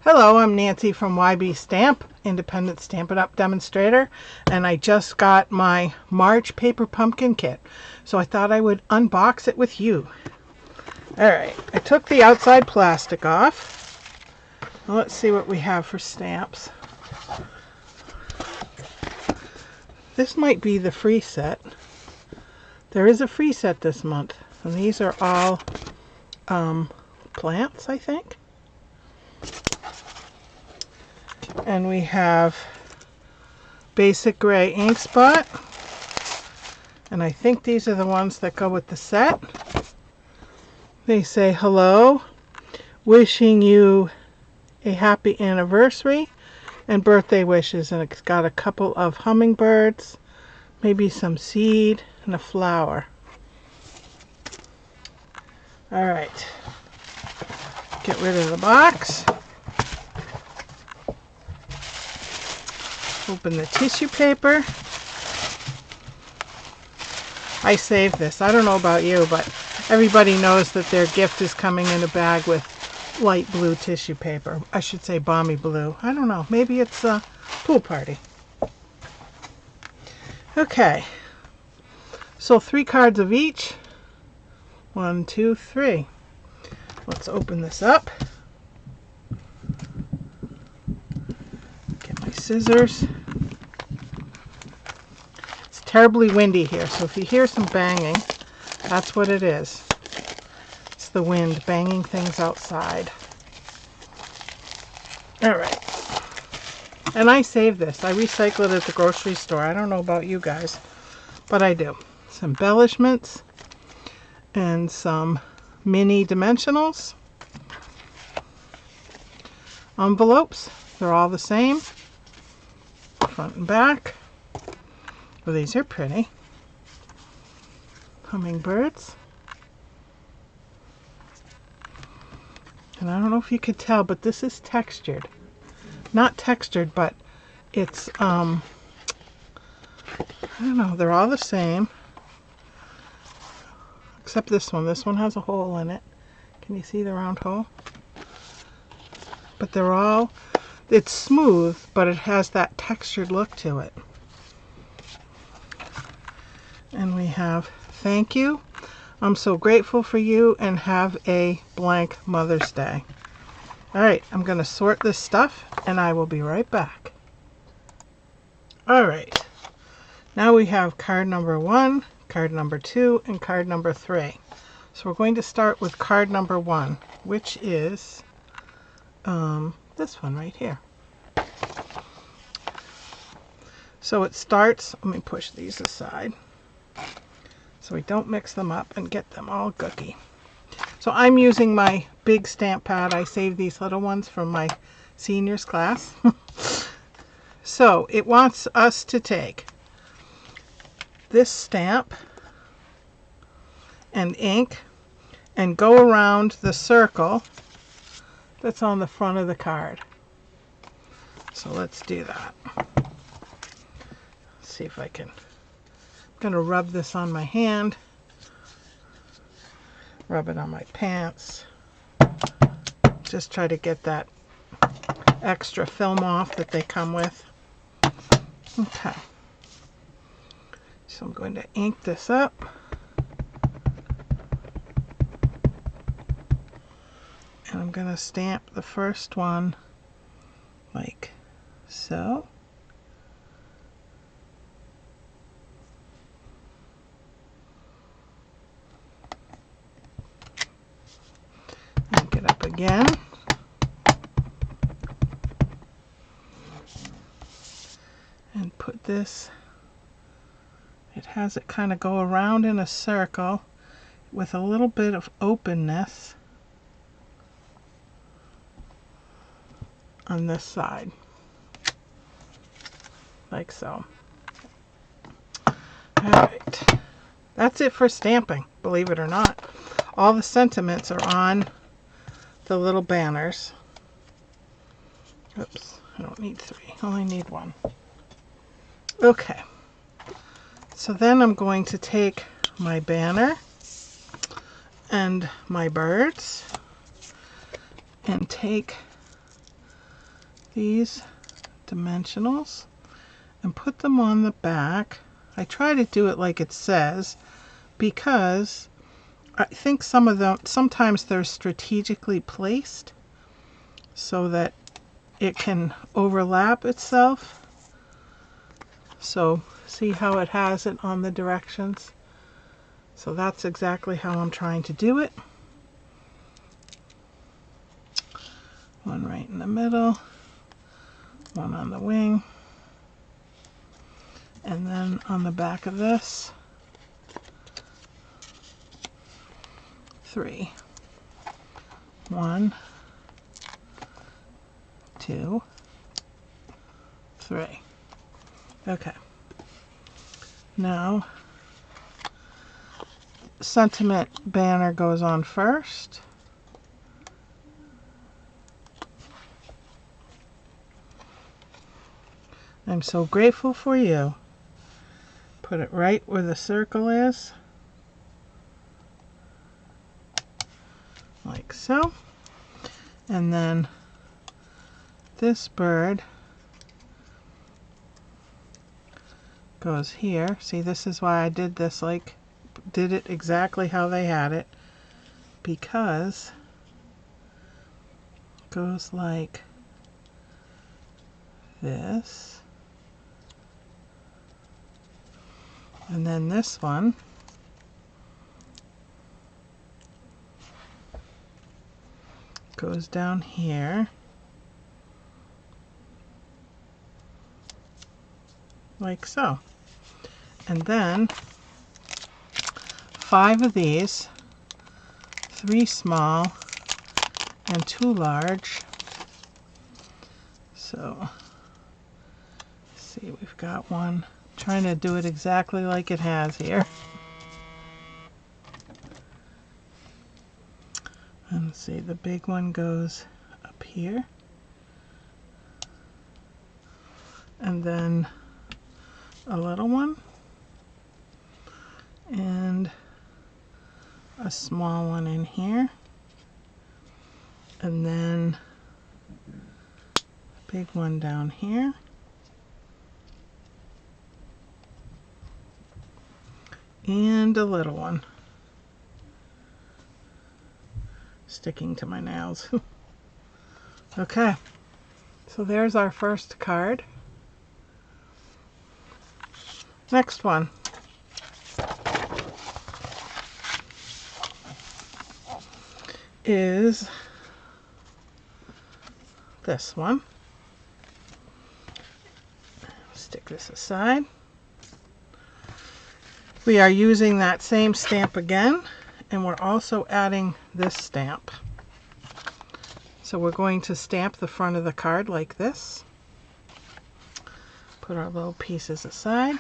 Hello, I'm Nancy from YB Stamp, Independent Stampin' Up! Demonstrator, and I just got my March paper pumpkin kit, so I thought I would unbox it with you. Alright, I took the outside plastic off. Well, let's see what we have for stamps. This might be the free set. There is a free set this month, and these are all plants, I think. And we have basic gray ink spot, and I think these are the ones that go with the set. They say hello, wishing you a happy anniversary and birthday wishes, and it's got a couple of hummingbirds, maybe some seed, and a flower. Alright, get rid of the box. Open the tissue paper. I saved this. I don't know about you, but everybody knows that their gift is coming in a bag with light blue tissue paper. I should say balmy blue. I don't know. Maybe it's a pool party. Okay. So 3 cards of each. 1, 2, 3. Let's open this up. Get my scissors. It's terribly windy here, so if you hear some banging, that's what it is. It's the wind banging things outside. Alright. And I save this. I recycle it at the grocery store. I don't know about you guys, but I do. Some embellishments and some mini dimensionals. Envelopes. They're all the same. Front and back. Well, these are pretty. Hummingbirds. And I don't know if you could tell, but this is textured. Not textured, but it's, I don't know, they're all the same. Except this one. This one has a hole in it. Can you see the round hole? But they're all, it's smooth, but it has that textured look to it. And we have, thank you. I'm so grateful for you, and have a blank Mother's Day. Alright, I'm going to sort this stuff, and I will be right back. Alright, now we have card number 1, card number 2, and card number 3. So we're going to start with card number 1, which is this one right here. So it starts, let me push these aside so we don't mix them up and get them all gooky. So I'm using my big stamp pad. I saved these little ones from my seniors class. So it wants us to take this stamp and ink and go around the circle that's on the front of the card. So let's do that. Let's see if I can. I'm going to rub this on my hand. Rub it on my pants. Just try to get that extra film off that they come with. Okay. So I'm going to ink this up. And I'm going to stamp the first one like so. Ink it up again. And put this, it has it kind of go around in a circle with a little bit of openness on this side, like so. Alright, that's it for stamping, believe it or not. All the sentiments are on the little banners. Oops, I don't need 3, I only need 1. Okay, so then I'm going to take my banner and my birds and take these dimensionals and put them on the back. I try to do it like it says because I think some of them, sometimes they're strategically placed so that it can overlap itself. So see how it has it on the directions? So that's exactly how I'm trying to do it. One right in the middle, one on the wing, and then on the back of this, 3. 1, 2, 3. Okay. Now, sentiment banner goes on first. I'm so grateful for you. Put it right where the circle is. Like so. And then this bird goes here. See, this is why I did this, like, did it exactly how they had it, because it goes like this. And then this one goes down here like so. And then 5 of these, 3 small and 2 large. So see, we've got one. Trying to do it exactly like it has here. And see, the big one goes up here. And then a little one. And a small one in here. And then a big one down here. And a little one sticking to my nails. Okay, so there's our first card. Next one. Is this one. Stick this aside. We are using that same stamp again, and we're also adding this stamp. So we're going to stamp the front of the card like this. Put our little pieces aside.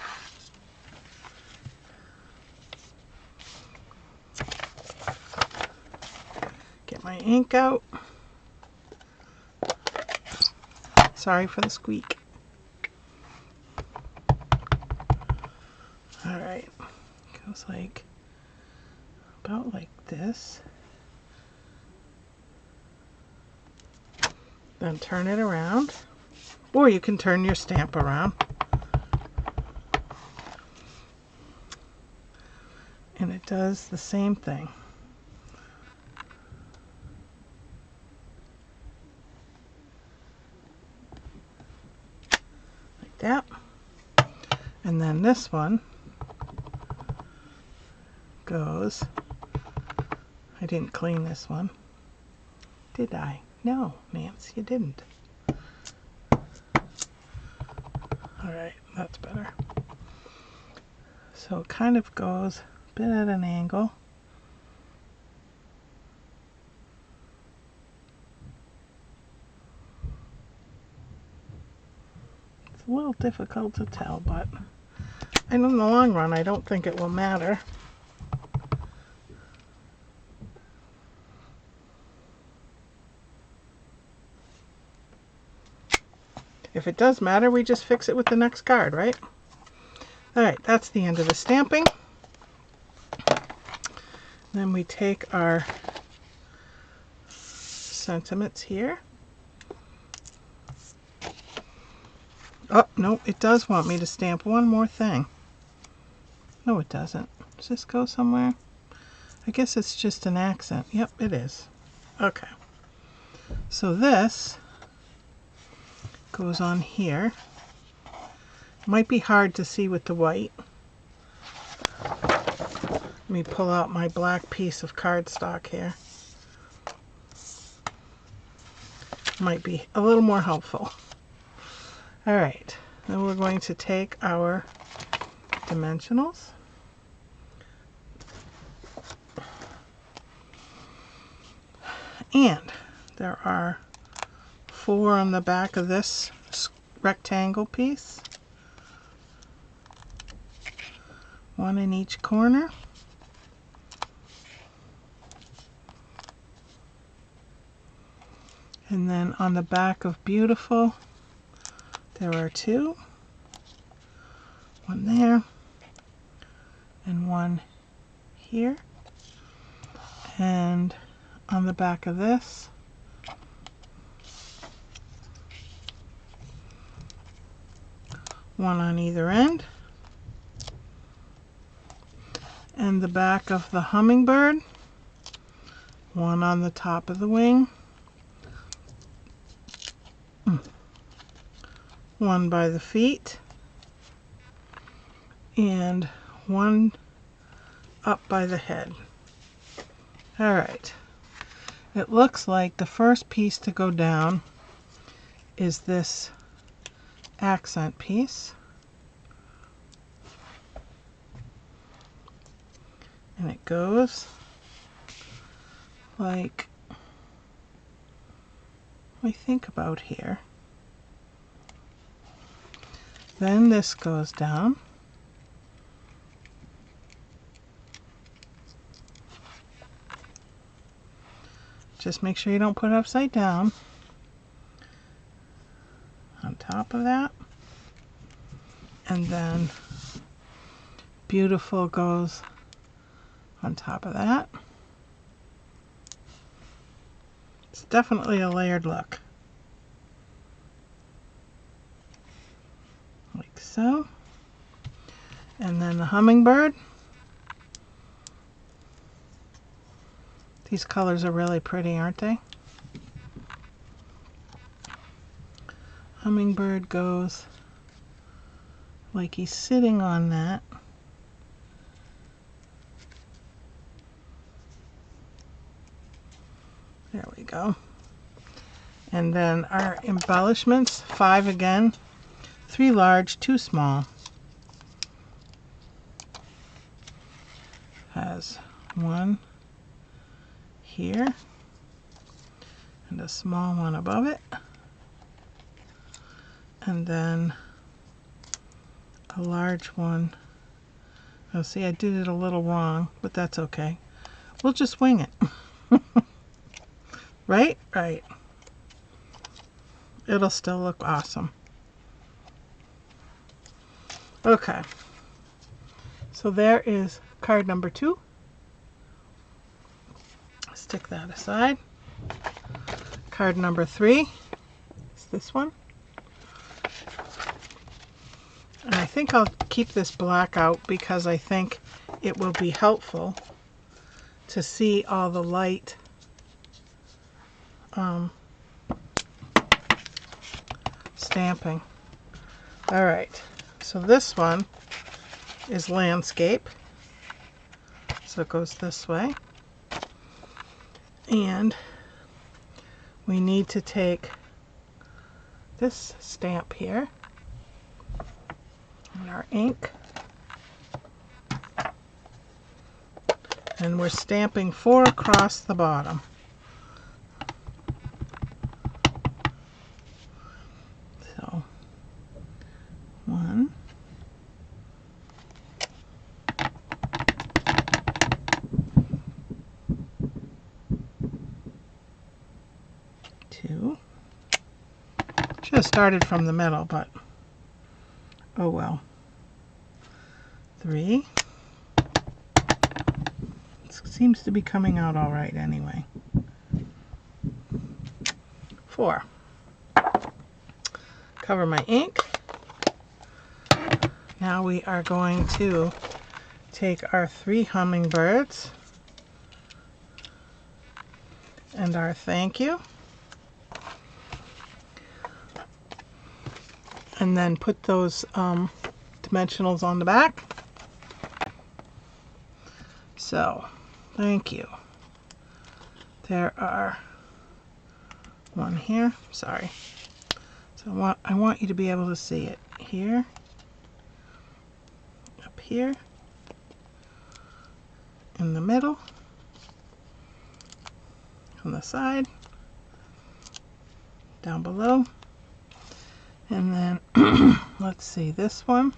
Get my ink out. Sorry for the squeak. All right. Goes like about like this. Then turn it around, or you can turn your stamp around, and it does the same thing. Like that. And then this one goes, I didn't clean this one, did I? No, Nance, you didn't. Alright, that's better. So it kind of goes a bit at an angle. It's a little difficult to tell, but in the long run, I don't think it will matter. If it does matter, we just fix it with the next card, right? Alright, that's the end of the stamping. Then we take our sentiments here. Oh, no, it does want me to stamp one more thing. No, it doesn't. Does this go somewhere? I guess it's just an accent. Yep, it is. Okay. So this goes on here. Might be hard to see with the white. Let me pull out my black piece of cardstock here. Might be a little more helpful. All right, then we're going to take our dimensionals. And there are 4 on the back of this rectangle piece. 1 in each corner. And then on the back of Beautiful, there are 2. 1 there and 1 here. And on the back of this, one on either end. And the back of the hummingbird, 1 on the top of the wing, 1 by the feet, and 1 up by the head. All right. It looks like the first piece to go down is this accent piece. And it goes like, I think about here. Then this goes down. Just make sure you don't put it upside down. On top of that. And then Beautiful goes on top of that. It's definitely a layered look. Like so. And then the hummingbird. These colors are really pretty, aren't they? Hummingbird goes like he's sitting on that. There we go. And then our embellishments, 5 again, 3 large, 2 small. Has 1 here and a small one above it. And then a large one. Oh, see, I did it a little wrong, but that's okay. We'll just wing it. Right? Right. It'll still look awesome. Okay. So there is card number 2. Stick that aside. Card number 3 is this one. And I think I'll keep this black out because I think it will be helpful to see all the light stamping. All right, so this one is landscape. So it goes this way. And we need to take this stamp here and our ink. And we're stamping 4 across the bottom. So 1, 2. Should have started from the middle, but oh well. 3. It seems to be coming out all right anyway. 4. Cover my ink Now we are going to take our 3 hummingbirds and our thank you, and then put those dimensionals on the back. So, thank you. There are one here. Sorry. So I want you to be able to see it here, up here, in the middle, on the side, down below, and then let's see, this one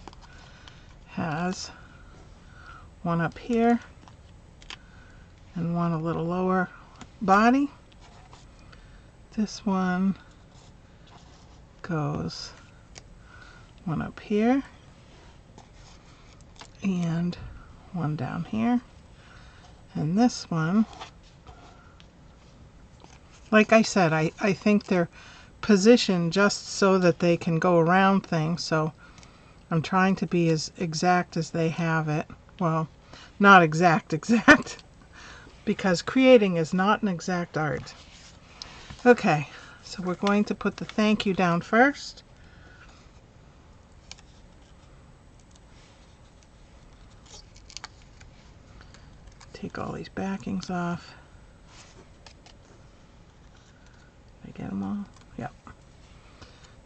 has one up here and one a little lower body. This one goes one up here and one down here, and this one, like I said, I think they're positioned just so that they can go around things, so I'm trying to be as exact as they have it. Well, not exact, because creating is not an exact art. Okay, so we're going to put the thank you down first. Take all these backings off. Did I get them all? Yep.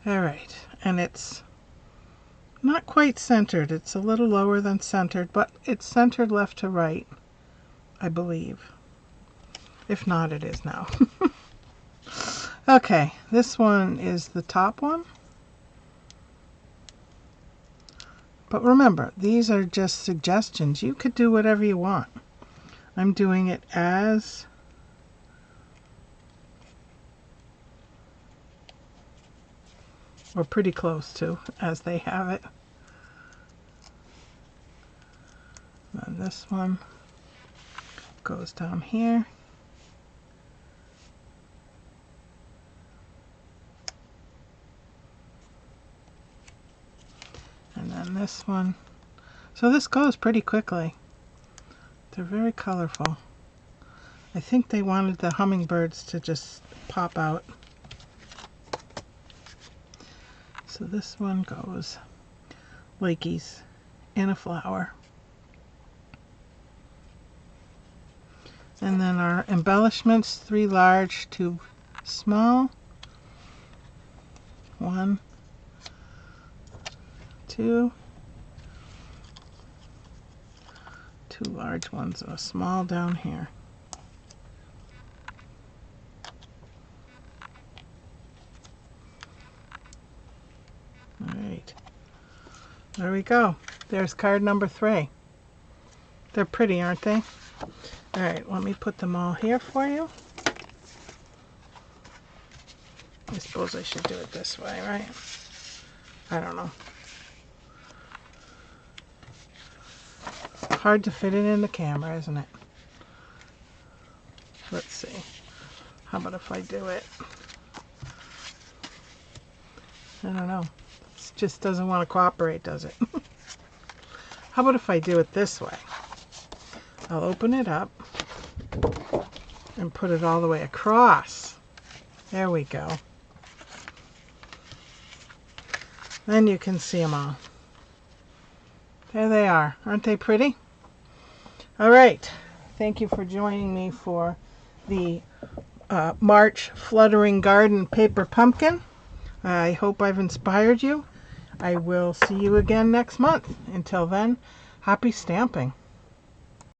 All right, and it's not quite centered. It's a little lower than centered, but it's centered left to right, I believe. If not, it is now. Okay, this one is the top one. But remember, these are just suggestions. You could do whatever you want. I'm doing it as or pretty close to as they have it. And this one goes down here. And then this one. So this goes pretty quickly. They're very colorful. I think they wanted the hummingbirds to just pop out. So this one goes lakies in a flower. And then our embellishments, 3 large, 2 small. 1, 2. 2 large ones and a small down here. All right, there we go. There's card number 3. They're pretty, aren't they? All right, let me put them all here for you. I suppose I should do it this way, right? I don't know. Hard to fit it in the camera, isn't it? Let's see. How about if I do it? I don't know. It just doesn't want to cooperate, does it? How about if I do it this way? I'll open it up and put it all the way across. There we go. Then you can see them all. There they are. Aren't they pretty? All right. Thank you for joining me for the March Fluttering Garden paper pumpkin. I hope I've inspired you. I will see you again next month. Until then, happy stamping.